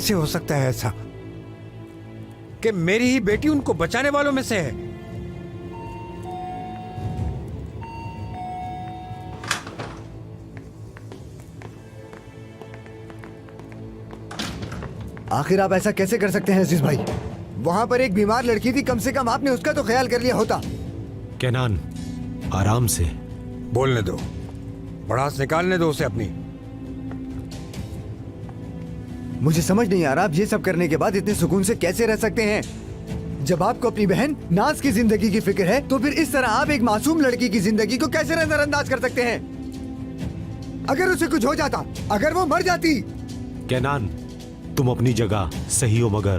कैसे हो सकता है ऐसा कि मेरी ही बेटी उनको बचाने वालों में से है? आखिर आप ऐसा कैसे कर सकते हैं अजीज भाई? वहां पर एक बीमार लड़की थी, कम से कम आपने उसका तो ख्याल कर लिया होता। केनान, आराम से बोलने दो, भड़ास निकालने दो उसे अपनी। मुझे समझ नहीं आ रहा आप ये सब करने के बाद इतने सुकून से कैसे रह सकते हैं। जब आपको अपनी बहन नाज की जिंदगी की फिक्र है तो फिर इस तरह आप एक मासूम लड़की की जिंदगी को कैसे नजरअंदाज कर सकते हैं? अगर उसे कुछ हो जाता, अगर वो मर जाती। केनान, तुम अपनी जगह सही हो मगर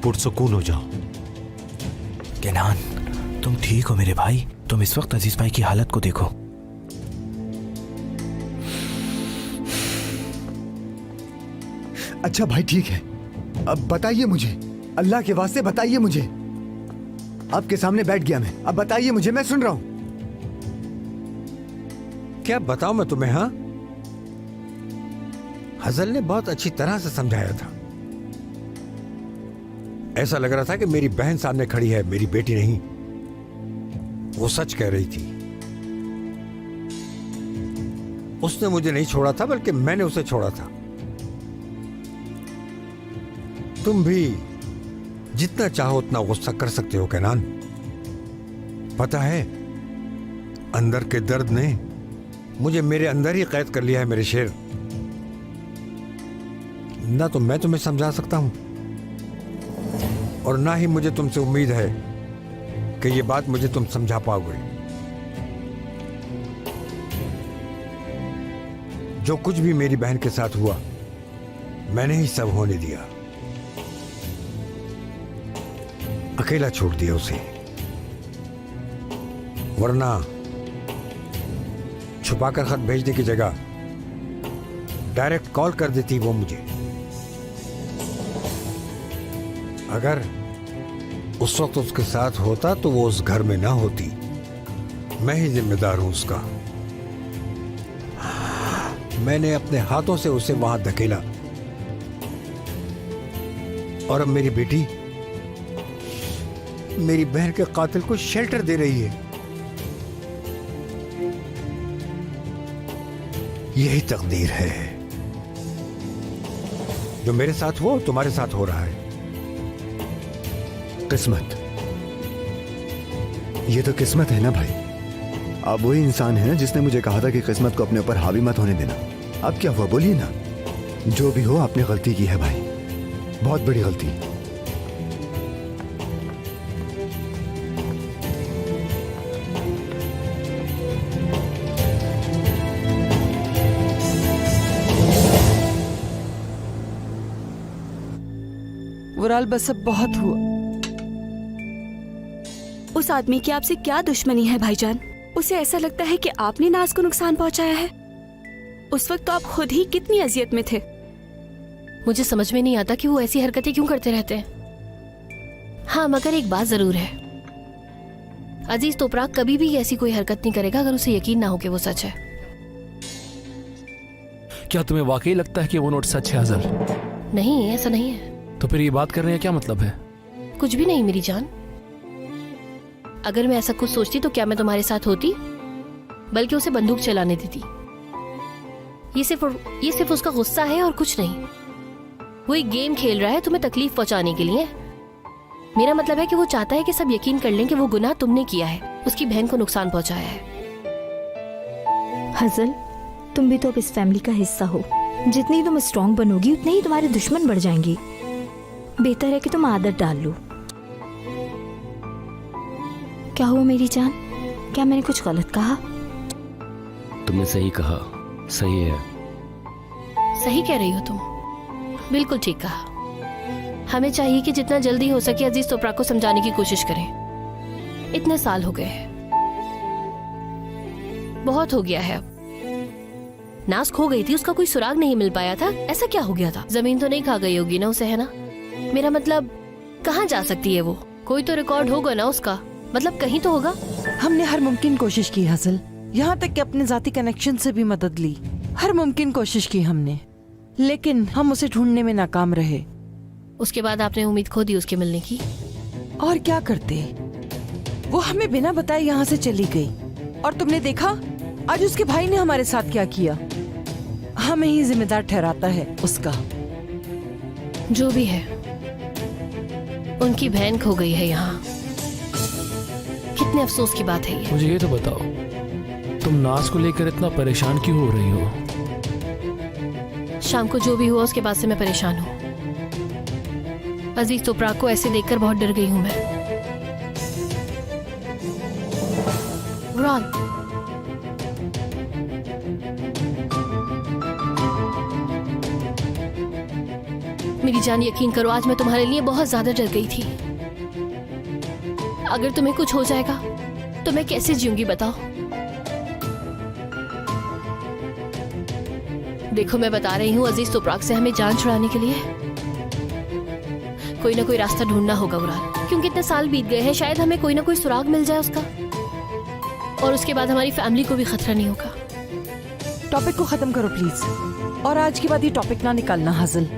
पुरसुकून हो जाओ। केनान, तुम ठीक हो मेरे भाई? तुम इस वक्त अजीज भाई की हालत को देखो। अच्छा भाई ठीक है, अब बताइए मुझे, अल्लाह के वास्ते बताइए मुझे। आपके सामने बैठ गया मैं, अब बताइए मुझे, मैं सुन रहा हूं। क्या बताऊं मैं तुम्हें? हाँ, हजल ने बहुत अच्छी तरह से समझाया था। ऐसा लग रहा था कि मेरी बहन सामने खड़ी है, मेरी बेटी नहीं। वो सच कह रही थी। उसने मुझे नहीं छोड़ा था, बल्कि मैंने उसे छोड़ा था। तुम भी जितना चाहो उतना गुस्सा कर सकते हो केनान। पता है, अंदर के दर्द ने मुझे मेरे अंदर ही कैद कर लिया है मेरे शेर। ना तो मैं तुम्हें समझा सकता हूं और ना ही मुझे तुमसे उम्मीद है कि ये बात मुझे तुम समझा पाओगे। जो कुछ भी मेरी बहन के साथ हुआ, मैंने ही सब होने दिया। अकेला छोड़ दिया उसे, वरना छुपाकर खत भेजने की जगह डायरेक्ट कॉल कर देती वो मुझे। अगर उस वक्त उसके साथ होता तो वो उस घर में ना होती। मैं ही जिम्मेदार हूं उसका। मैंने अपने हाथों से उसे वहां धकेला और अब मेरी बेटी मेरी बहन के कातिल को शेल्टर दे रही है। यही तकदीर है। जो मेरे साथ हुआ तुम्हारे साथ हो रहा है। किस्मत, ये तो किस्मत है ना भाई। आप वही इंसान है ना जिसने मुझे कहा था कि किस्मत को अपने ऊपर हावी मत होने देना। अब क्या हुआ बोलिए ना। जो भी हो, आपने गलती की है भाई, बहुत बड़ी गलती। वुराल, बस अब बहुत हुआ। उस आदमी की आपसे क्या दुश्मनी है भाईजान? उसे ऐसा लगता है कि आपने नाज को नुकसान पहुंचाया है। उस वक्त तो आप खुद ही कितनी अजियत में थे। मुझे समझ में नहीं आता कि वो ऐसी हरकतें क्यों करते रहते हैं। हाँ, मगर एक बात जरूर है, अजीज तोपराक कभी भी ऐसी कोई हरकत नहीं करेगा अगर उसे यकीन ना हो कि वो सच है। क्या तुम्हें वाकई लगता है कि वो नोट सच है हजल? नहीं, ऐसा नहीं है। तो फिर ये बात करने का क्या मतलब है? कुछ भी नहीं मेरी जान। अगर मैं ऐसा कुछ सोचती तो क्या मैं तुम्हारे साथ होती? बल्कि उसे बंदूक चलाने देती। ये सिर्फ उसका गुस्सा है और कुछ नहीं। वो एक गेम खेल रहा है तुम्हें तकलीफ पहुंचाने के लिए। मेरा मतलब है कि वो चाहता है कि सब यकीन कर लें कि वो गुनाह तुमने किया है, उसकी बहन को नुकसान पहुंचाया है। हजल, तुम भी तो अब इस फैमिली का हिस्सा हो। जितनी तुम स्ट्रॉन्ग बनोगी उतने ही तुम्हारे दुश्मन बढ़ जाएंगे। बेहतर है कि तुम आदत डाल लो। क्या हुआ मेरी जान? क्या मैंने कुछ गलत कहा? तुमने सही कहा, सही है। सही कह रही हो तुम, बिल्कुल ठीक कहा। हमें चाहिए कि जितना जल्दी हो सके अजीज तोपराक को समझाने की कोशिश करें। इतने साल हो गए हैं, बहुत हो गया है। अब नाज खो गई थी, उसका कोई सुराग नहीं मिल पाया था। ऐसा क्या हो गया था? जमीन तो नहीं खा गई होगी ना उसे, है ना? मेरा मतलब कहाँ जा सकती है वो? कोई तो रिकॉर्ड होगा ना उसका, मतलब कहीं तो होगा। हमने हर मुमकिन कोशिश की हसल, यहाँ तक कि अपने जाती कनेक्शन से भी मदद ली। हर मुमकिन कोशिश की हमने, लेकिन हम उसे ढूंढने में नाकाम रहे। उसके बाद आपने उम्मीद खो दी उसके मिलने की। और क्या करते, वो हमें बिना बताए यहाँ से चली गई। और तुमने देखा आज उसके भाई ने हमारे साथ क्या किया। हमें ही जिम्मेदार ठहराता है उसका। जो भी है, उनकी बहन खो गई है यहाँ। कितने अफसोस की बात है ये। मुझे ये तो बताओ, तुम नाज को लेकर इतना परेशान क्यों हो रही हो? शाम को जो भी हुआ उसके बाद से मैं परेशान हूँ। अजीज तोपराग को ऐसे देखकर बहुत डर गई हूँ मैं। वुराल, मेरी जान यकीन करो, आज मैं तुम्हारे लिए बहुत ज्यादा डर गई थी। अगर तुम्हें कुछ हो जाएगा तो मैं कैसे जीऊंगी बताओ। देखो मैं बता रही हूँ, अजीज तोपराग से हमें जान छुड़ाने के लिए कोई ना कोई रास्ता ढूंढना होगा वुराल, क्योंकि इतने साल बीत गए हैं। शायद हमें कोई ना कोई सुराग मिल जाए उसका, और उसके बाद हमारी फैमिली को भी खतरा नहीं होगा। टॉपिक को खत्म करो प्लीज, और आज के बाद ये टॉपिक ना निकालना हाजिल।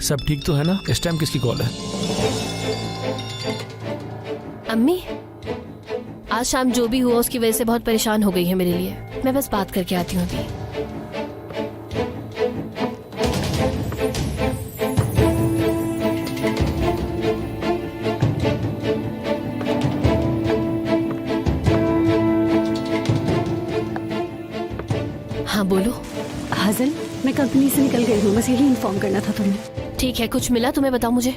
सब ठीक तो है ना? इस टाइम किसकी कॉल है? अम्मी, आज शाम जो भी हुआ उसकी वजह से बहुत परेशान हो गई है मेरे लिए। मैं बस बात करके आती हूँ अभी। हाँ बोलो। हाजल, मैं कंपनी से निकल गई हूँ, बस यही इन्फॉर्म करना था तुम्हें। ठीक है, कुछ मिला तुम्हें बताओ मुझे।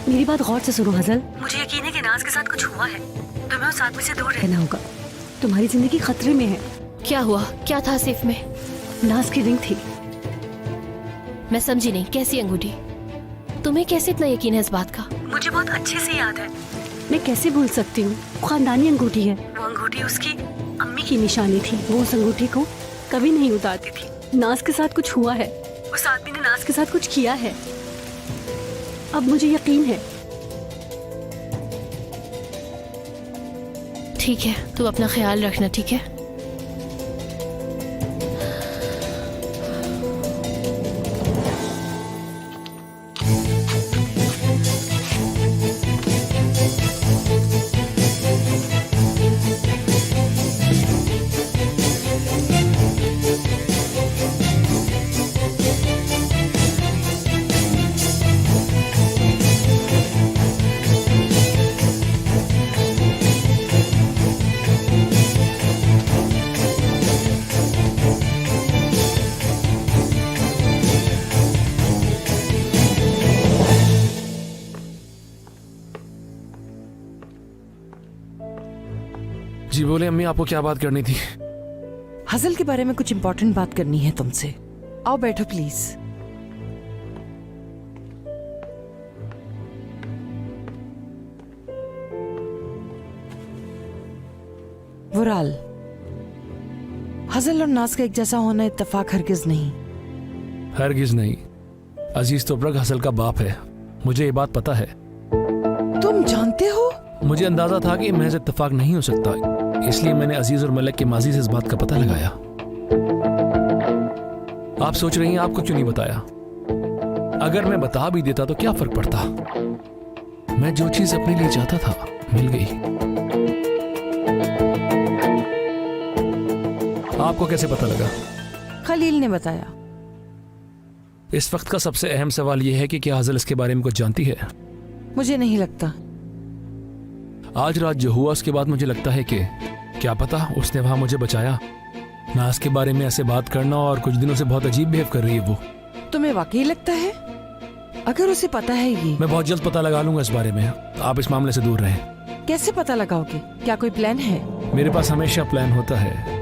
मेरी बात गौर से सुनो हाजल, मुझे यकीन है कि नाज के साथ कुछ हुआ है। तुम्हें उस आदमी से दूर रहना होगा। तुम्हारी जिंदगी खतरे में है। क्या हुआ? क्या था सेफ में? नाज की रिंग थी। मैं समझी नहीं, कैसी अंगूठी? तुम्हें कैसे इतना यकीन है इस बात का? मुझे बहुत अच्छे से याद है। मैं कैसे भूल सकती हूँ, खानदानी अंगूठी है। वो अंगूठी उसकी अम्मी की निशानी थी। वो उस अंगूठी को कभी नहीं उतारती थी। नाज के साथ कुछ हुआ है, उस आदमी ने नाज के साथ कुछ किया है। अब मुझे यकीन है। ठीक है, तुम अपना ख्याल रखना, ठीक है? जी बोले अम्मी, आपको क्या बात करनी थी? हाजल के बारे में कुछ इम्पोर्टेंट बात करनी है तुमसे। आओ बैठो प्लीज। वुराल, हाजल और नाज का एक जैसा होना इत्तेफाक हरगिज नहीं। हरगिज नहीं। अजीज तोपराग हसल का बाप है, मुझे ये बात पता है। तुम जानते हो? मुझे अंदाजा था कि महज इत्तेफाक नहीं हो सकता, इसलिए मैंने अजीज और मलिक के माजी से इस बात का पता लगाया। आप सोच रही हैं आपको क्यों नहीं बताया? अगर मैं बता भी देता तो क्या फर्क पड़ता? मैं जो चीज अपने लिए चाहता था मिल गई। आपको कैसे पता लगा? खलील ने बताया। इस वक्त का सबसे अहम सवाल यह है कि क्या हाजल इसके बारे में कुछ जानती है? मुझे नहीं लगता। आज रात जो हुआ उसके बाद मुझे लगता है कि क्या पता उसने वहां मुझे बचाया। नाज के बारे में ऐसे बात करना, और कुछ दिनों से बहुत अजीब बिहेव कर रही है वो। तुम्हें वाकई लगता है? अगर उसे पता है ये। मैं बहुत जल्द पता लगा लूंगा इस बारे में। आप इस मामले से दूर रहें। कैसे पता लगाओगे? क्या कोई प्लान है? मेरे पास हमेशा प्लान होता है।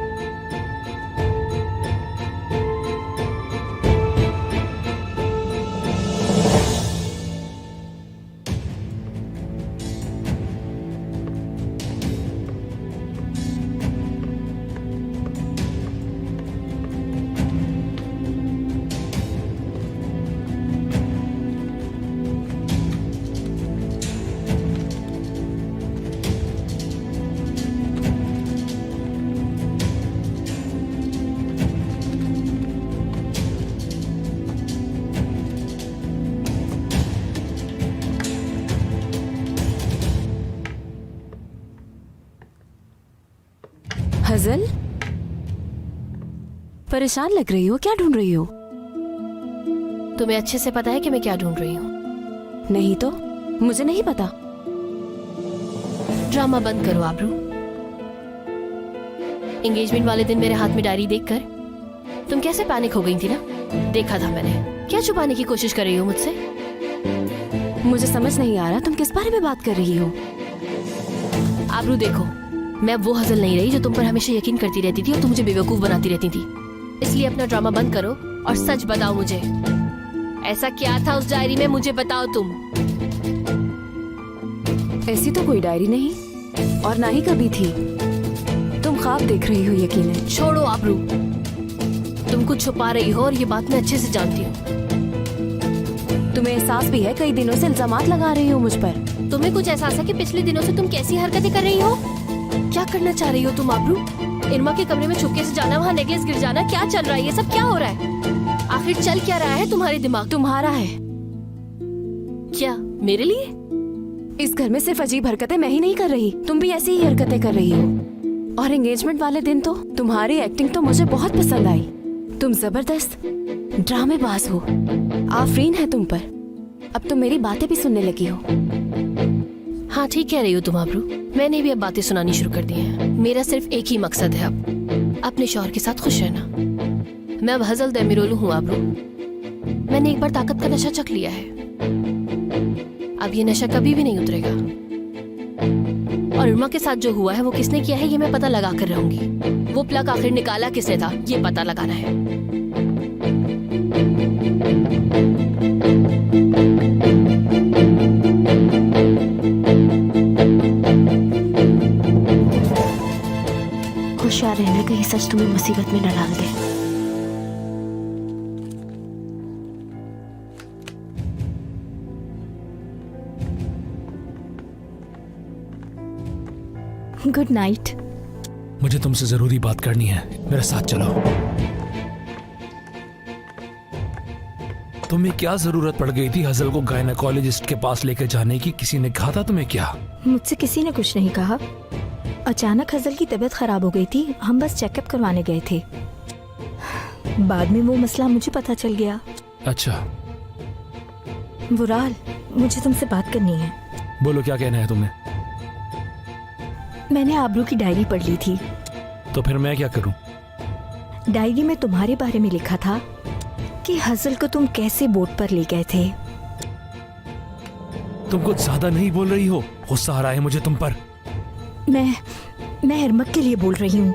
परेशान लग रही हो, क्या ढूंढ रही हो? तुम्हें अच्छे से पता है कि मैं क्या ढूंढ रही हूँ। नहीं तो मुझे नहीं पता। ड्रामा बंद करो आबरू। एंगेजमेंट वाले दिन मेरे हाथ में डायरी देखकर तुम कैसे पैनिक हो गई थी ना, देखा था मैंने। क्या छुपाने की कोशिश कर रही हो मुझसे? मुझे समझ नहीं आ रहा तुम किस बारे में बात कर रही हो। आबरू देखो, मैं वो हजल नहीं रही जो तुम पर हमेशा यकीन करती रहती थी और तुम मुझे बेवकूफ बनाती रहती थी। इसलिए अपना ड्रामा बंद करो और सच बताओ मुझे, ऐसा क्या था उस डायरी में, मुझे बताओ तुम। ऐसी तो कोई डायरी नहीं और ना ही कभी थी। तुम ख्वाब देख रही हो यकीनन। छोड़ो आबरू, तुम कुछ छुपा रही हो और ये बात मैं अच्छे से जानती हूँ। तुम्हें एहसास भी है कई दिनों से इल्जामात लगा रही हो मुझ पर। तुम्हें कुछ एहसास है कि पिछले दिनों से तुम कैसी हरकतें कर रही हो? क्या करना चाह रही हो तुम आबरू? इरमा के कमरे में चुपके से जाना, वहाँ नेकलेस गिर जाना, क्या चल रहा है? ये सब क्या हो रहा है? आखिर चल क्या रहा है तुम्हारे दिमाग? तुम्हारा है क्या मेरे लिए? इस घर में सिर्फ अजीब हरकतें मैं ही नहीं कर रही, तुम भी ऐसी ही हरकतें कर रही हो। और एंगेजमेंट वाले दिन तो तुम्हारी एक्टिंग तो मुझे बहुत पसंद आई। तुम जबरदस्त ड्रामेबाज हो। आफरीन है तुम पर। अब तुम मेरी बातें भी सुनने लगी हो। हाँ ठीक कह रही हो तुम आबरू, मैंने भी अब बातें सुनानी शुरू कर दी हैं। मेरा सिर्फ एक ही मकसद है, अब अपने शौहर के साथ खुश रहना। मैं अब हजल देमिरोलू हूँ आबरू। मैंने एक बार ताकत का नशा चख लिया है, अब ये नशा कभी भी नहीं उतरेगा। और इरमा के साथ जो हुआ है वो किसने किया है ये मैं पता लगा कर रहूंगी। वो प्लग आखिर निकाला किसने था ये पता लगाना है। होशियार रहना कहीं सच तुम्हें मुसीबत में न डाल दे। Good night. मुझे तुमसे जरूरी बात करनी है, मेरे साथ चलो। तुम्हें क्या जरूरत पड़ गई थी हजल को गायनेकोलॉजिस्ट के पास लेकर जाने की? किसी ने कहा था तुम्हें क्या? मुझसे किसी ने कुछ नहीं कहा। अचानक हजल की तबीयत खराब हो गई थी, हम बस चेकअप करवाने गए थे। बाद में वो मसला मुझे पता चल गया। अच्छा। वुराल, मुझे तुमसे बात करनी है। बोलो, क्या कहना है तुम्हें? मैंने आबरू की डायरी पढ़ ली थी। तो फिर मैं क्या करूं? डायरी में तुम्हारे बारे में लिखा था कि हजल को तुम कैसे बोट पर ले गए थे। तुम कुछ ज्यादा नहीं बोल रही हो? गुस्सा आ रहा है मुझे तुम पर। मैं हरमक के लिए बोल रही हूँ।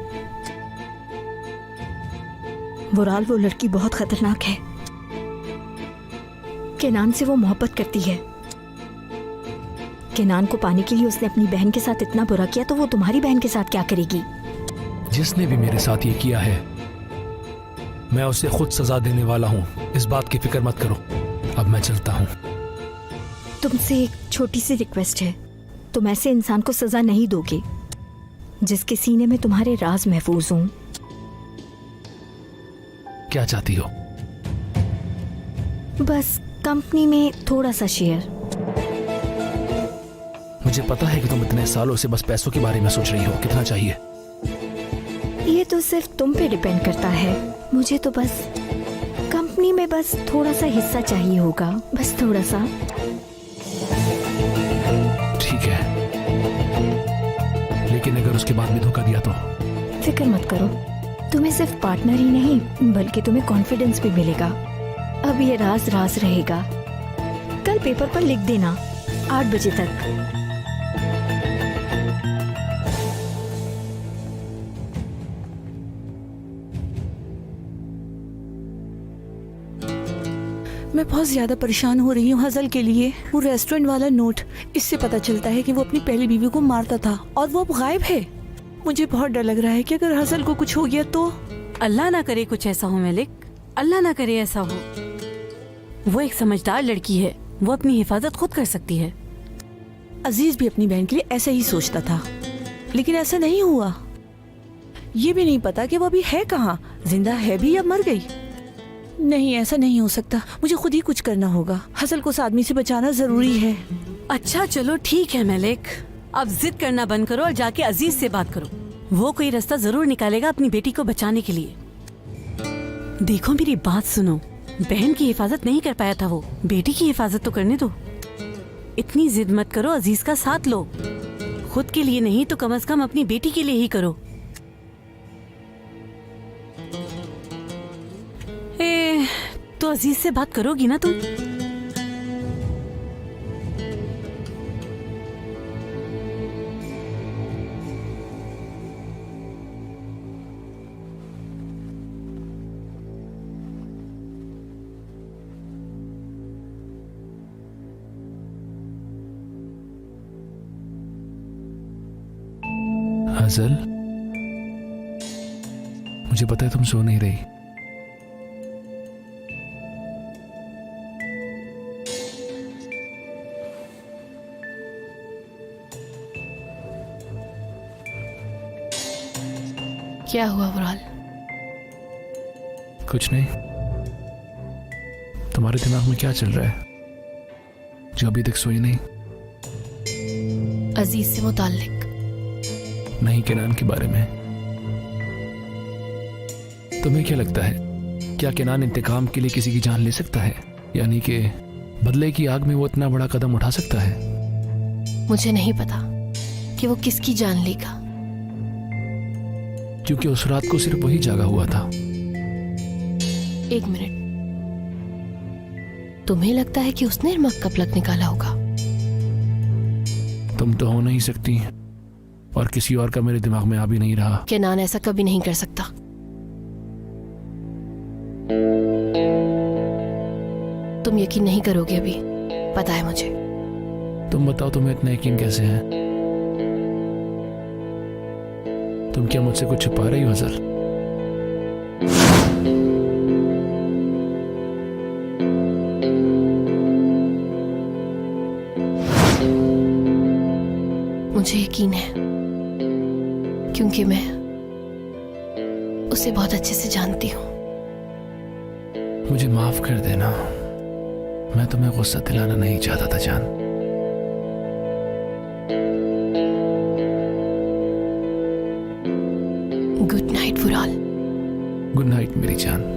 वुराल, वो लड़की बहुत खतरनाक है। केनान से वो मोहब्बत करती है। केनान को पाने के लिए उसने अपनी बहन के साथ इतना बुरा किया, तो वो तुम्हारी बहन के साथ क्या करेगी? जिसने भी मेरे साथ ये किया है मैं उसे खुद सजा देने वाला हूँ, इस बात की फिक्र मत करो। अब मैं चलता हूँ। तुमसे एक छोटी सी रिक्वेस्ट है, तुम ऐसे इंसान को सजा नहीं दोगे जिसके सीने में तुम्हारे राज महफूज हों। क्या चाहती हो? बस कंपनी में थोड़ा सा शेयर। मुझे पता है कि तुम इतने सालों से बस पैसों के बारे में सोच रही हो। कितना चाहिए? ये तो सिर्फ तुम पे डिपेंड करता है। मुझे तो बस कंपनी में बस थोड़ा सा हिस्सा चाहिए होगा, बस थोड़ा सा। ठीक है, लेकिन अगर उसके बाद भी धोखा दिया तो? फिक्र मत करो, तुम्हें सिर्फ पार्टनर ही नहीं बल्कि तुम्हें कॉन्फिडेंस भी मिलेगा। अब ये राज राज रहेगा। कल पेपर पर लिख देना 8 बजे तक। मैं बहुत ज्यादा परेशान हो रही हूँ हजल के लिए। वो रेस्टोरेंट वाला नोट, इससे पता चलता है कि वो अपनी पहली बीवी को मारता था और वो अब गायब है। मुझे बहुत डर लग रहा है कि अगर हजल को कुछ हो गया तो। अल्लाह ना करे कुछ ऐसा हो मलिक, अल्लाह ना करे ऐसा हो। वो एक समझदार लड़की है, वो अपनी हिफाजत खुद कर सकती है। अजीज भी अपनी बहन के लिए ऐसा ही सोचता था, लेकिन ऐसा नहीं हुआ। ये भी नहीं पता कि वो अभी है कहाँ, जिंदा है भी या मर गई। नहीं, ऐसा नहीं हो सकता। मुझे खुद ही कुछ करना होगा। हसल को उस आदमी से बचाना जरूरी है। अच्छा चलो ठीक है मलिक, अब जिद करना बंद करो और जाके अजीज से बात करो। वो कोई रास्ता जरूर निकालेगा अपनी बेटी को बचाने के लिए। देखो मेरी बात सुनो, बहन की हिफाजत नहीं कर पाया था वो, बेटी की हिफाजत तो करने दो। इतनी जिद मत करो, अजीज का साथ लो। खुद के लिए नहीं तो कम से कम अपनी बेटी के लिए ही करो। तो अजीज से बात करोगी ना तुम? हजल, मुझे पता है तुम सो नहीं रही। क्या हुआ वराल? कुछ नहीं। तुम्हारे दिमाग में क्या चल रहा है जो अभी तक सोई नहीं? अजीज से मुताल्लिक नहीं, केनान के बारे में। तुम्हें क्या लगता है, क्या केनान इंतकाम के लिए किसी की जान ले सकता है? यानी कि बदले की आग में वो इतना बड़ा कदम उठा सकता है? मुझे नहीं पता कि वो किसकी जान लेगा, क्योंकि उस रात को सिर्फ वही जागा हुआ था। एक मिनट, तुम्हें लगता है कि उसने इरमाक का प्लग निकाला होगा? तुम तो हो नहीं सकती, और किसी और का मेरे दिमाग में आ भी नहीं रहा। केनान ऐसा कभी नहीं कर सकता। तुम यकीन नहीं करोगे अभी, पता है मुझे। तुम बताओ, तुम्हें इतना यकीन कैसे है? तुम क्या मुझसे कुछ छुपा रही हो हजल? मुझे यकीन है, क्योंकि मैं उसे बहुत अच्छे से जानती हूँ। मुझे माफ कर देना, मैं तुम्हें गुस्सा दिलाना नहीं चाहता था जान। गुड नाइट वुराल। गुड नाइट मेरी जान।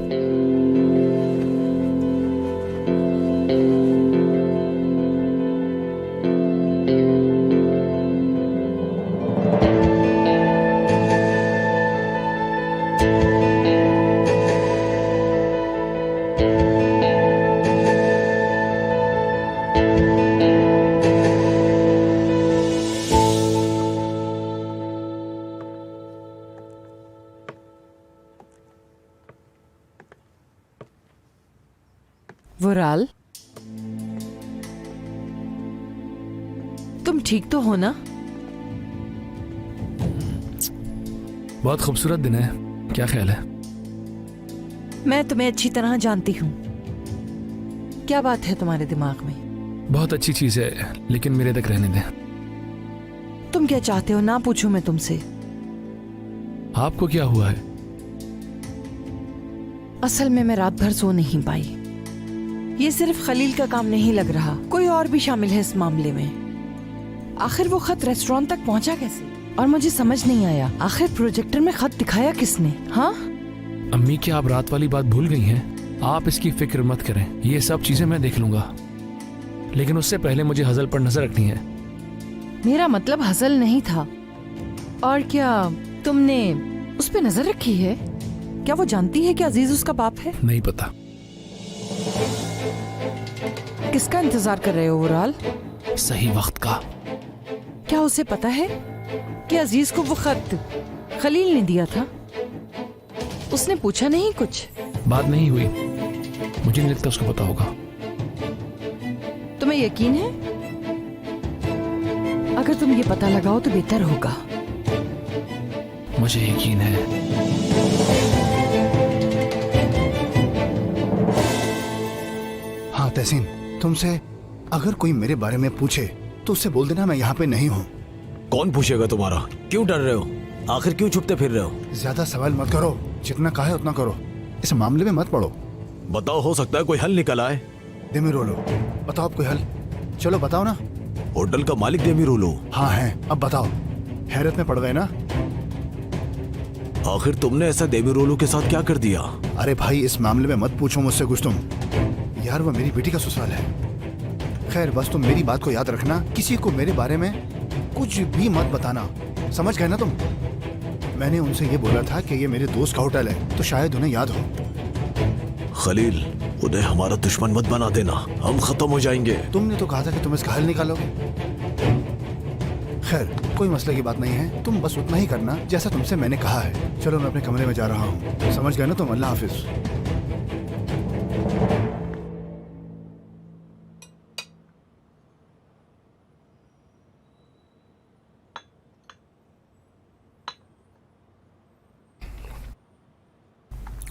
वुराल, तुम ठीक तो हो ना? बहुत खूबसूरत दिन है, क्या ख्याल है? मैं तुम्हें अच्छी तरह जानती हूँ। क्या बात है तुम्हारे दिमाग में? बहुत अच्छी चीज है, लेकिन मेरे तक रहने दें। तुम क्या चाहते हो, ना पूछूं मैं तुमसे? आपको क्या हुआ है? असल में मैं रात भर सो नहीं पाई। ये सिर्फ खलील का काम नहीं लग रहा, कोई और भी शामिल है इस मामले में। आखिर वो खत रेस्टोरेंट तक पहुंचा कैसे? और मुझे समझ नहीं आया, आखिर प्रोजेक्टर में खत दिखाया किसने? हाँ? अम्मी, क्या आप रात वाली बात भूल गई हैं? आप इसकी फिक्र मत करें, ये सब चीजें मैं देख लूंगा। लेकिन उससे पहले मुझे हजल पर नजर रखनी है। मेरा मतलब हजल नहीं था। और क्या तुमने उस पर नजर रखी है? क्या वो जानती है कि अजीज उसका बाप है? नहीं पता। किसका इंतजार कर रहे हो वुराल? सही वक्त का। क्या उसे पता है कि अजीज को वो खत खलील ने दिया था? उसने पूछा नहीं कुछ? बात नहीं हुई, मुझे नहीं लगता उसको पता होगा। तुम्हें यकीन है? अगर तुम ये पता लगाओ तो बेहतर होगा। मुझे यकीन है। हाँ तहसीन, तुमसे अगर कोई मेरे बारे में पूछे तो उससे बोल देना मैं यहाँ पे नहीं हूँ। कौन पूछेगा तुम्हारा? क्यों डर रहे हो? आखिर क्यों छुपते फिर रहे हो? ज्यादा सवाल मत करो, जितना कहा है उतना करो, इस मामले में मत पड़ो। बताओ, हो सकता है कोई हल निकल आए। देमिरोलो, बताओ अब कोई हल? चलो बताओ ना। होटल का मालिक देमिरोलो। हाँ है, अब बताओ। हैरत में पड़ गए ना? आखिर तुमने ऐसा देवीरोलू के साथ क्या कर दिया? अरे भाई, इस मामले में मत पूछो मुझसे कुछ तुम। यार वो मेरी बेटी का ससुराल है। खैर बस तुम मेरी बात को याद रखना, किसी को मेरे बारे में कुछ भी मत बताना, समझ गए ना तुम? मैंने उनसे ये बोला था कि ये मेरे दोस्त का होटल है, तो शायद उन्हें याद हो। खलील, उन्हें हमारा दुश्मन मत बना देना, हम खत्म हो जाएंगे। तुमने तो कहा था कि तुम इसका हल निकालोगे। खैर कोई मसले की बात नहीं है, तुम बस उतना ही करना जैसा तुमसे मैंने कहा है। चलो मैं अपने कमरे में जा रहा हूँ, समझ गए ना तुम? अल्लाह हाफिज।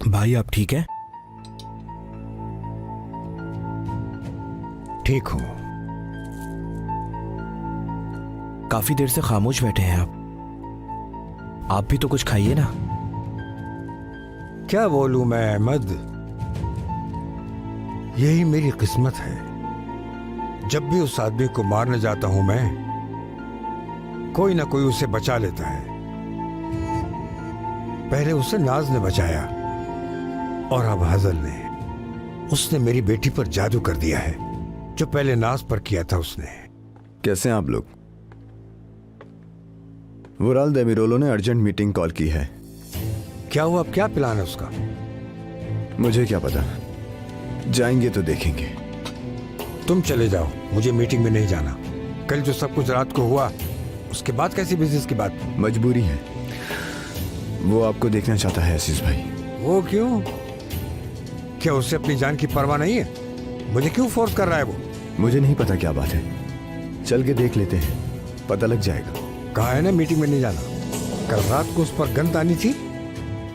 भाई आप ठीक हैं? ठीक हूं। काफी देर से खामोश बैठे हैं आप भी तो कुछ खाइए ना। क्या बोलूं मैं अहमद, यही मेरी किस्मत है। जब भी उस आदमी को मारने जाता हूं मैं, कोई ना कोई उसे बचा लेता है। पहले उसे नाज ने बचाया और अब हजल ने। उसने मेरी बेटी पर जादू कर दिया है जो पहले नाज पर किया था उसने। कैसे हैं आप लोग? वुराल देमिरोलो ने अर्जेंट मीटिंग कॉल की है। क्या हुआ, अब क्या प्लान है उसका? मुझे क्या पता, जाएंगे तो देखेंगे। तुम चले जाओ, मुझे मीटिंग में नहीं जाना। कल जो सब कुछ रात को हुआ, उसके बाद कैसी बिजनेस की बात? मजबूरी है, वो आपको देखना चाहता है अजीज भाई। वो क्यों? क्या उससे अपनी जान की परवाह नहीं है? मुझे क्यों फोर्स कर रहा है वो? मुझे नहीं पता क्या बात है, चल के देख लेते हैं, पता लग जाएगा। कहा है ना मीटिंग में नहीं जाना। कल रात को उस पर गन तानी थी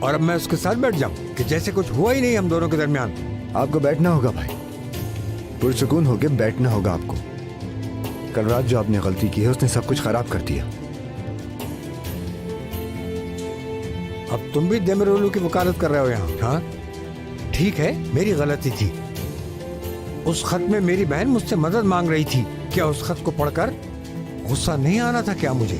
और अब मैं उसके साथ बैठ जाऊं कि जैसे कुछ हुआ ही नहीं हम दोनों के दरमियान। आपको बैठना होगा भाई, पुरसुकून होके बैठना होगा आपको। कल रात जो आपने गलती की है उसने सब कुछ खराब कर दिया। अब तुम भी देमिरोलू की वकालत कर रहे हो यहाँ? हाँ ठीक है, मेरी गलती थी। उस खत में मेरी बहन मुझसे मदद मांग रही थी। क्या उस खत को पढ़कर गुस्सा नहीं आना था क्या मुझे?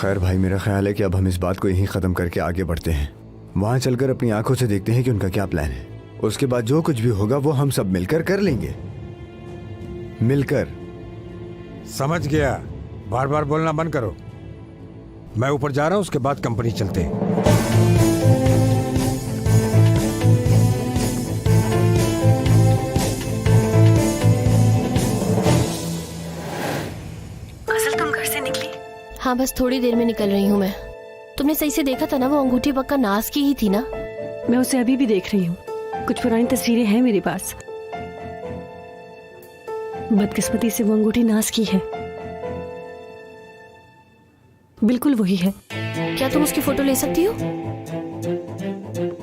खैर भाई, मेरा ख्याल है कि अब हम इस बात को यहीं खत्म करके आगे बढ़ते हैं। वहां चलकर अपनी आंखों से देखते हैं कि उनका क्या प्लान है। उसके बाद जो कुछ भी होगा वो हम सब मिलकर कर लेंगे, मिलकर। समझ गया, बार बार बोलना बंद करो। मैं ऊपर जा रहा हूं, उसके बाद कंपनी चलते हैं। हाँ बस थोड़ी देर में निकल रही हूँ मैं। तुमने सही से देखा था ना, वो अंगूठी पक्का नाज की ही थी ना? मैं उसे अभी भी देख रही हूँ, कुछ पुरानी तस्वीरें हैं मेरे पास। बदकिस्मती से वो अंगूठी नाज की है, बिल्कुल वही है। क्या तुम उसकी फोटो ले सकती हो?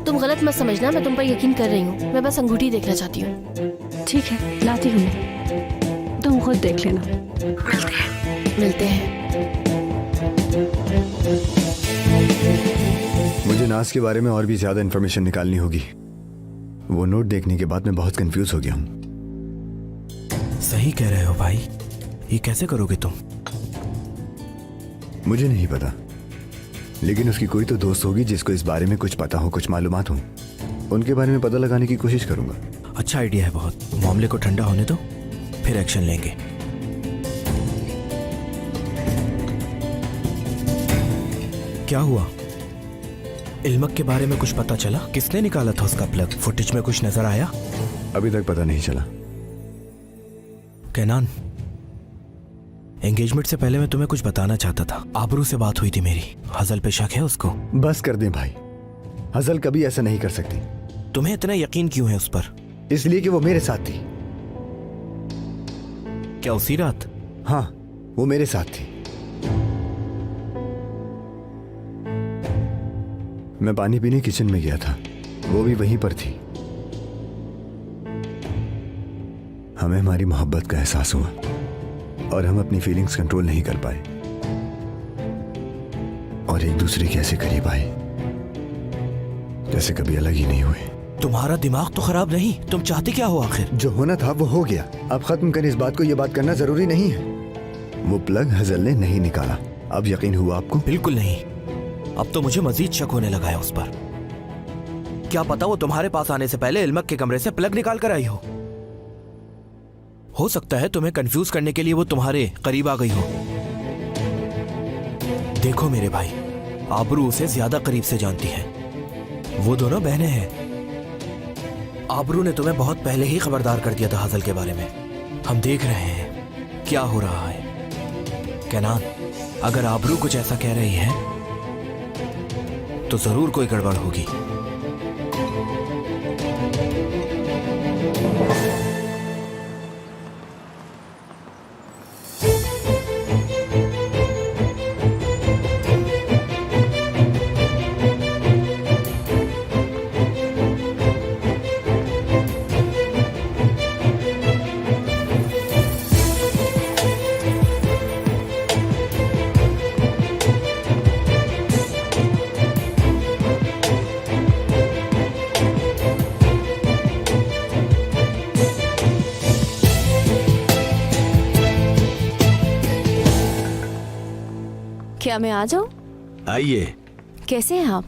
तुम गलत मत समझना, मैं तुम पर यकीन कर रही हूँ। मैं बस अंगूठी देखना चाहती हूँ। ठीक है, लाती हूँ मैं, तुम खुद देख लेना। मिलते हैं। मुझे नाज के बारे में और भी ज्यादा इंफॉर्मेशन निकालनी होगी। वो नोट देखने के बाद मैं बहुत कंफ्यूज हो गया हूँ। सही कह रहे हो भाई, ये कैसे करोगे तुम? मुझे नहीं पता, लेकिन उसकी कोई तो दोस्त होगी जिसको इस बारे में कुछ पता हो, कुछ मालूमात हो। उनके बारे में पता लगाने की कोशिश करूंगा। अच्छा आइडिया है बहुत। मामले को ठंडा होने दो, फिर एक्शन लेंगे। क्या हुआ? इल्मक के बारे में कुछ पता चला? किसने निकाला था उसका प्लग? फुटेज में कुछ नजर आया? अभी तक पता नहीं चला। कैनान, एंगेजमेंट से पहले मैं तुम्हें कुछ बताना चाहता था। आबरू से बात हुई थी मेरी। हजल पे शक है उसको? बस कर दें भाई, हजल कभी ऐसा नहीं कर सकती। तुम्हें इतना यकीन क्यों है उस पर? इसलिए कि वो मेरे साथ थी। क्या उसी रात? हाँ, वो मेरे साथ थी। मैं पानी पीने किचन में गया था, वो भी वहीं पर थी। हमें हमारी मोहब्बत का एहसास हुआ और हम अपनी फीलिंग्स कंट्रोल नहीं कर पाए और एक दूसरे के ऐसे करीब आए जैसे कभी अलग ही नहीं हुए। तुम्हारा दिमाग तो खराब नहीं? तुम चाहते क्या हो आखिर? जो होना था वो हो गया, अब खत्म करें इस बात को। ये बात करना जरूरी नहीं है। वो प्लग हजल ने नहीं निकाला। अब यकीन हुआ आपको? बिल्कुल नहीं। अब तो मुझे मजीद शक होने लगा है उस पर। क्या पता वो तुम्हारे पास आने से पहले इल्मक के कमरे से प्लग निकाल कर आई हो सकता है तुम्हें कंफ्यूज करने के लिए वो तुम्हारे करीब आ गई हो। देखो मेरे भाई, आबरू उसे ज्यादा करीब से जानती है, वो दोनों बहनें हैं। आबरू ने तुम्हें बहुत पहले ही खबरदार कर दिया था हासिल के बारे में। हम देख रहे हैं क्या हो रहा है। कैनान, अगर आबरू कुछ ऐसा कह रही है तो जरूर कोई गड़बड़ होगी। क्या मैं आ जाऊं? आइए। कैसे हैं आप?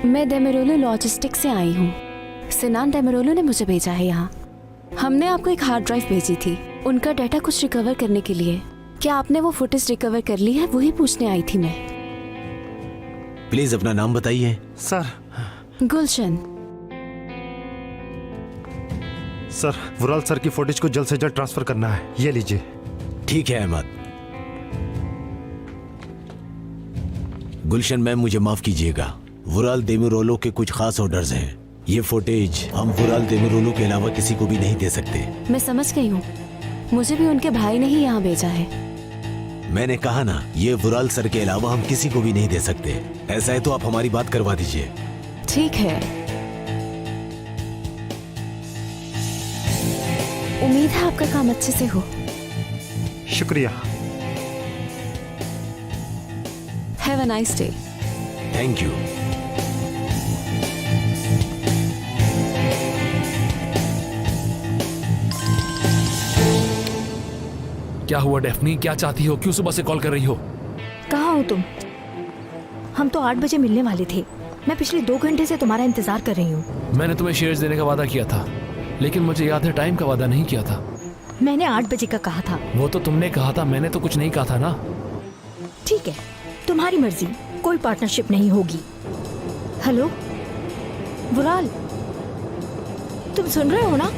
मैं डेमेरोलो लॉजिस्टिक से आई हूँ। सिनान डेमेरोलो ने मुझे भेजा है यहाँ। हमने आपको एक हार्ड ड्राइव भेजी थी, उनका डाटा कुछ रिकवर करने के लिए। क्या आपने वो फुटेज रिकवर कर ली है? वही पूछने आई थी मैं। प्लीज अपना नाम बताइए। सर। गुलशन। सर, वुराल सर की फुटेज को जल्द से जल्द ट्रांसफर करना है, ये लीजिए। ठीक है अहमद। गुलशन मैम, मुझे माफ कीजिएगा, वुराल देमिरोलो के कुछ खास ऑर्डर्स हैं। ये फुटेज हम वुराल देमिरोलो के अलावा किसी को भी नहीं दे सकते। मैं समझ गई हूँ, मुझे भी उनके भाई ने ही यहाँ भेजा है। मैंने कहा ना, ये वुराल सर के अलावा हम किसी को भी नहीं दे सकते। ऐसा है तो आप हमारी बात करवा दीजिए। ठीक है, उम्मीद है आपका काम अच्छे से हो। शुक्रिया। Have a nice day. Thank you. क्या हुआ डेफनी? क्या चाहती हो? क्यों सुबह से कॉल कर रही हो? कहाँ हो तुम? हम तो 8 बजे मिलने वाले थे। मैं पिछले 2 घंटे से तुम्हारा इंतजार कर रही हूँ। मैंने तुम्हें शेयर्स देने का वादा किया था, लेकिन मुझे याद है टाइम का वादा नहीं किया था। मैंने 8 बजे का कहा था। वो तो तुमने कहा था, मैंने तो कुछ नहीं कहा था ना। ठीक है, तुम्हारी मर्जी, कोई पार्टनरशिप नहीं होगी। हेलो वुराल, तुम सुन रहे हो ना?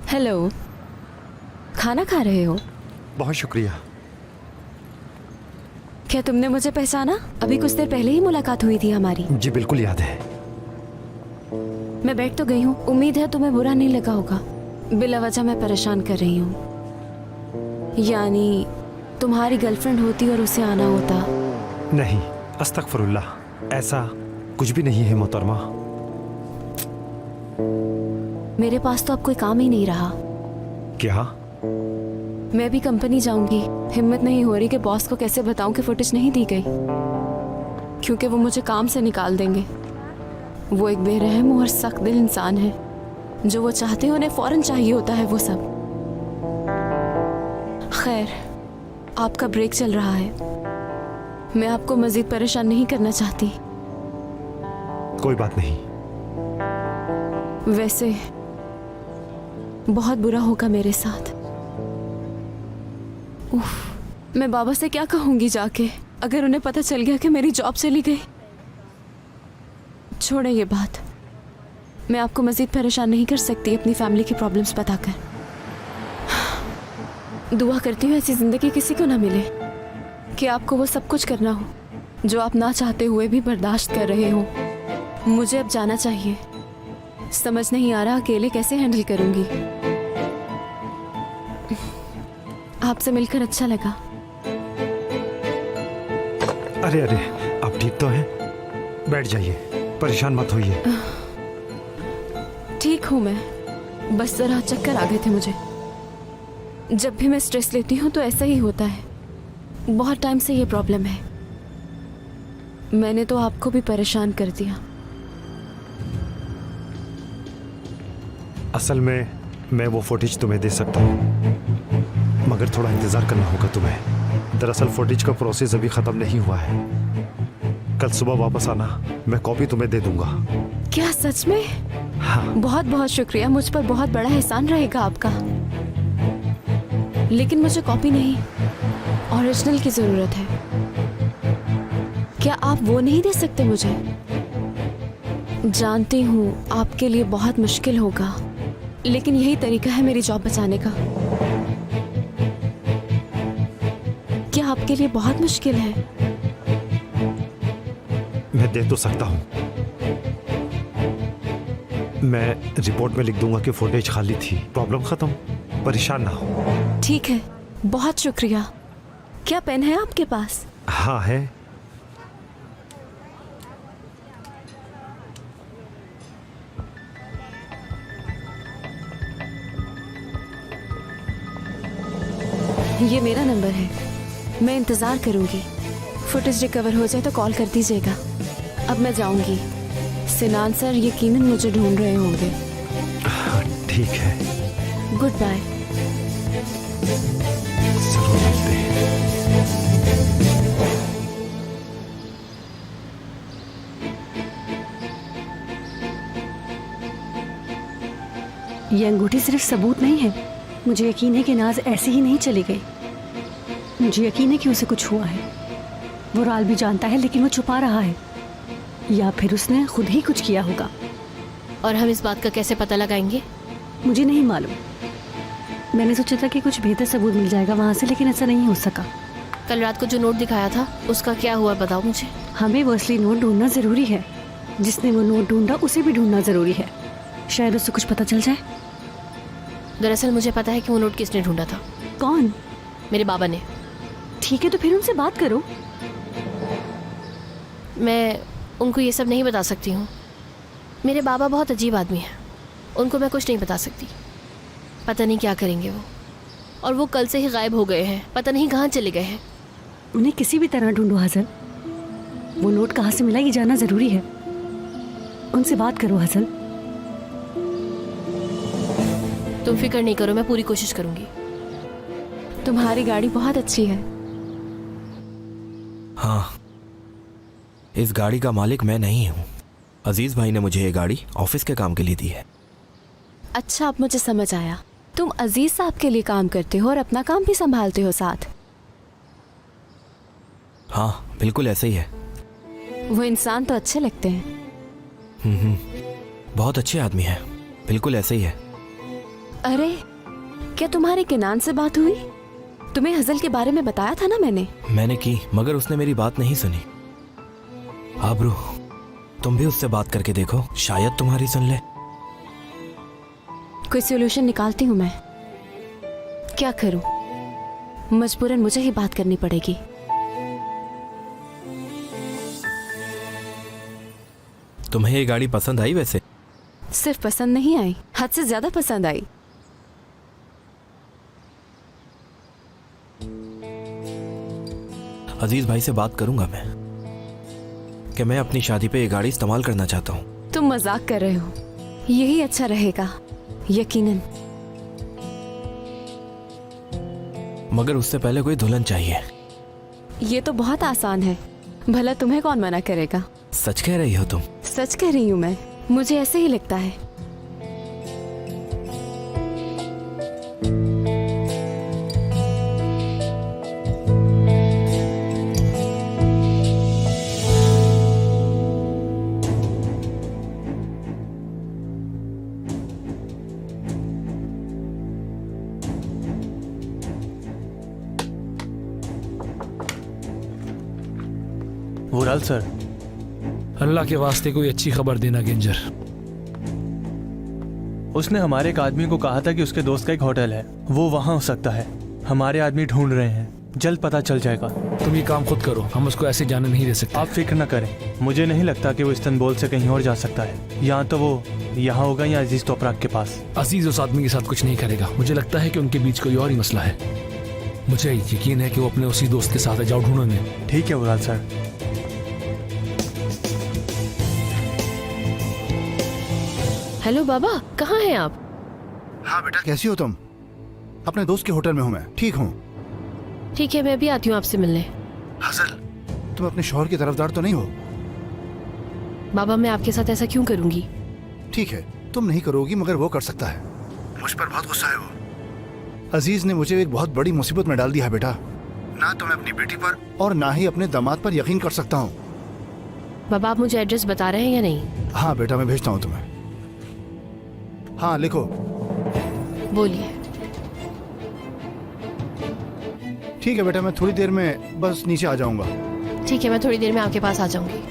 हेलो, खाना खा रहे हो? बहुत शुक्रिया। क्या तुमने मुझे पहचाना? अभी कुछ देर पहले ही मुलाकात हुई थी हमारी। जी बिल्कुल याद है। मैं बैठ तो गई हूँ, उम्मीद है तुम्हें बुरा नहीं लगा होगा। बिला वजह मैं परेशान कर रही हूँ। यानी तुम्हारी गर्लफ्रेंड होती और उसे आना होता। नहीं, अस्तगफिरुल्लाह, ऐसा कुछ भी नहीं है मोहतरमा। मेरे पास तो अब कोई काम ही नहीं रहा। क्या? मैं भी कंपनी जाऊंगी। हिम्मत नहीं हो रही कि बॉस को कैसे बताऊं कि फुटेज नहीं दी गई, क्योंकि वो मुझे काम से निकाल देंगे। वो एक बेरहम और सख्त दिल इंसान है। जो वो चाहते हैं उन्हें फौरन चाहिए होता है वो सब। खैर, आपका ब्रेक चल रहा है, मैं आपको मजीद परेशान नहीं करना चाहती। कोई बात नहीं। वैसे बहुत बुरा होगा मेरे साथ। उफ, मैं बाबा से क्या कहूंगी जाके, अगर उन्हें पता चल गया कि मेरी जॉब चली गई। छोड़े ये बात, मैं आपको मजीद परेशान नहीं कर सकती अपनी फैमिली की प्रॉब्लम्स बताकर। दुआ करती हूँ ऐसी जिंदगी किसी को ना मिले कि आपको वो सब कुछ करना हो जो आप ना चाहते हुए भी बर्दाश्त कर रहे हो। मुझे अब जाना चाहिए, समझ नहीं आ रहा अकेले कैसे हैंडल करूंगी। आपसे मिलकर अच्छा लगा। अरे अरे, आप ठीक तो हैं? बैठ जाइए, परेशान मत होइए। ठीक हूँ मैं, बस जरा चक्कर आ गए थे मुझे। जब भी मैं स्ट्रेस लेती हूँ तो ऐसा ही होता है। बहुत टाइम से ये प्रॉब्लम है। मैंने तो आपको भी परेशान कर दिया। असल में मैं वो फुटेज तुम्हें दे सकता हूँ, मगर थोड़ा इंतज़ार करना होगा तुम्हें। दरअसल फुटेज का प्रोसेस अभी ख़त्म नहीं हुआ है। कल सुबह वापस आना, मैं कॉपी तुम्हें दे दूंगा। क्या सच में? हाँ। बहुत बहुत शुक्रिया, मुझ पर बहुत बड़ा एहसान रहेगा आपका। लेकिन मुझे कॉपी नहीं, ओरिजिनल की जरूरत है। क्या आप वो नहीं दे सकते मुझे? जानती हूँ आपके लिए बहुत मुश्किल होगा, लेकिन यही तरीका है मेरी जॉब बचाने का। क्या आपके लिए बहुत मुश्किल है? मैं दे तो सकता हूँ। मैं रिपोर्ट में लिख दूंगा कि फुटेज खाली थी। प्रॉब्लम खत्म, परेशान ना हो। ठीक है, बहुत शुक्रिया। क्या पेन है आपके पास? हाँ है। ये मेरा नंबर है, मैं इंतजार करूंगी। फुटेज रिकवर हो जाए तो कॉल कर दीजिएगा। अब मैं जाऊंगी। सिनान सर यकीनन मुझे ढूंढ रहे होंगे। ठीक है, गुड बाय। जरूर मिलते हैं। ये अंगूठी सिर्फ सबूत नहीं है। मुझे यकीन है कि नाज ऐसे ही नहीं चली गई। मुझे यकीन है कि उसे कुछ हुआ है। वो राल भी जानता है, लेकिन वो छुपा रहा है, या फिर उसने खुद ही कुछ किया होगा। और हम इस बात का कैसे पता लगाएंगे? मुझे नहीं मालूम। मैंने सोचा था कि कुछ बेहतर सबूत मिल जाएगा वहाँ से, लेकिन ऐसा नहीं हो सका। कल रात को जो नोट दिखाया था उसका क्या हुआ, बताओ मुझे। हमें वो असली नोट ढूंढना जरूरी है। जिसने वो नोट ढूंढा उसे भी ढूंढना जरूरी है। शायद उससे कुछ पता चल जाए। दरअसल मुझे पता है कि वो नोट किसने ढूंढा था। कौन? मेरे बाबा ने। ठीक है, तो फिर उनसे बात करो। मैं उनको ये सब नहीं बता सकती हूँ। मेरे बाबा बहुत अजीब आदमी हैं, उनको मैं कुछ नहीं बता सकती। पता नहीं क्या करेंगे वो, और वो कल से ही गायब हो गए हैं, पता नहीं कहाँ चले गए हैं। उन्हें किसी भी तरह ढूंढो हसन। वो नोट कहाँ से मिला ये जानना जरूरी है। उनसे बात करो हसन। तुम फिक्र नहीं करो, मैं पूरी कोशिश करूंगी। तुम्हारी गाड़ी बहुत अच्छी है। हाँ, इस गाड़ी का मालिक मैं नहीं हूँ। अजीज भाई ने मुझे ये गाड़ी ऑफिस के काम के लिए दी है। अच्छा, अब मुझे समझ आया। तुम अजीज साहब के लिए काम करते हो और अपना काम भी संभालते हो साथ। हाँ, बिल्कुल ऐसे ही है। वो इंसान तो अच्छे लगते हैं। बहुत अच्छे आदमी है, बिल्कुल ऐसे ही है। अरे, क्या तुम्हारे किनान से बात हुई? तुम्हें हजल के बारे में बताया था ना मैंने की, मगर उसने मेरी बात नहीं सुनी। आबरू, तुम भी उससे बात करके देखो, शायद तुम्हारी सुन ले। कोई सॉल्यूशन निकालती हूँ मैं। क्या करूं? मजबूरन मुझे ही बात करनी पड़ेगी। तुम्हें ये गाड़ी पसंद आई? वैसे सिर्फ पसंद नहीं आई, हद से ज्यादा पसंद आई। अजीज भाई से बात करूंगा मैं कि मैं अपनी शादी पे ये गाड़ी इस्तेमाल करना चाहता हूँ। तुम मजाक कर रहे हो? यही अच्छा रहेगा, यकीनन। मगर उससे पहले कोई दुल्हन चाहिए। ये तो बहुत आसान है, भला तुम्हें कौन मना करेगा? सच कह रही हो तुम? सच कह रही हूँ मैं, मुझे ऐसे ही लगता है। वुराल सर, अल्लाह के वास्ते कोई अच्छी खबर देना गिंजर। उसने हमारे एक आदमी को कहा था कि उसके दोस्त का एक होटल है, वो वहाँ हो सकता है। हमारे आदमी ढूंढ रहे हैं, जल्द पता चल जाएगा। तुम ये काम खुद करो, हम उसको ऐसे जाने नहीं दे सकते। आप फिक्र न करें, मुझे नहीं लगता कि वो इस्तांबुल से कहीं और जा सकता है। यहाँ तो वो यहाँ होगा या अजीज तोपराक के पास। अजीज उस आदमी के साथ कुछ नहीं करेगा। मुझे लगता है कि उनके बीच कोई और ही मसला है। मुझे यकीन है कि वो अपने उसी दोस्त के साथ है, जाओ ढूंढने। ठीक है वुराल सर। हेलो बाबा, कहाँ हैं आप? हाँ बेटा, कैसी हो तुम? अपने दोस्त के होटल में हूँ मैं, ठीक हूँ। ठीक है, मैं भी आती हूँ आपसे मिलने। हसल, तुम अपने शौहर की तरफदार तो नहीं हो? बाबा, मैं आपके साथ ऐसा क्यों करूंगी? ठीक है, तुम नहीं करोगी मगर वो कर सकता है। मुझ पर बहुत गुस्सा है वो। अजीज ने मुझे एक बहुत बड़ी मुसीबत में डाल दिया है बेटा। ना तो मैं अपनी बेटी पर और ना ही अपने दामाद पर यकीन कर सकता हूँ। बाबा, आप मुझे एड्रेस बता रहे हैं या नहीं? हाँ बेटा, मैं भेजता हूँ तुम्हें। हाँ लिखो। बोलिए। ठीक है बेटा, मैं थोड़ी देर में बस नीचे आ जाऊंगा। ठीक है, मैं थोड़ी देर में आपके पास आ जाऊंगी।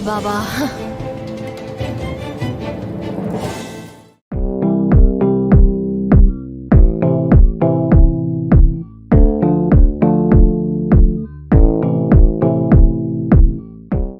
बाबा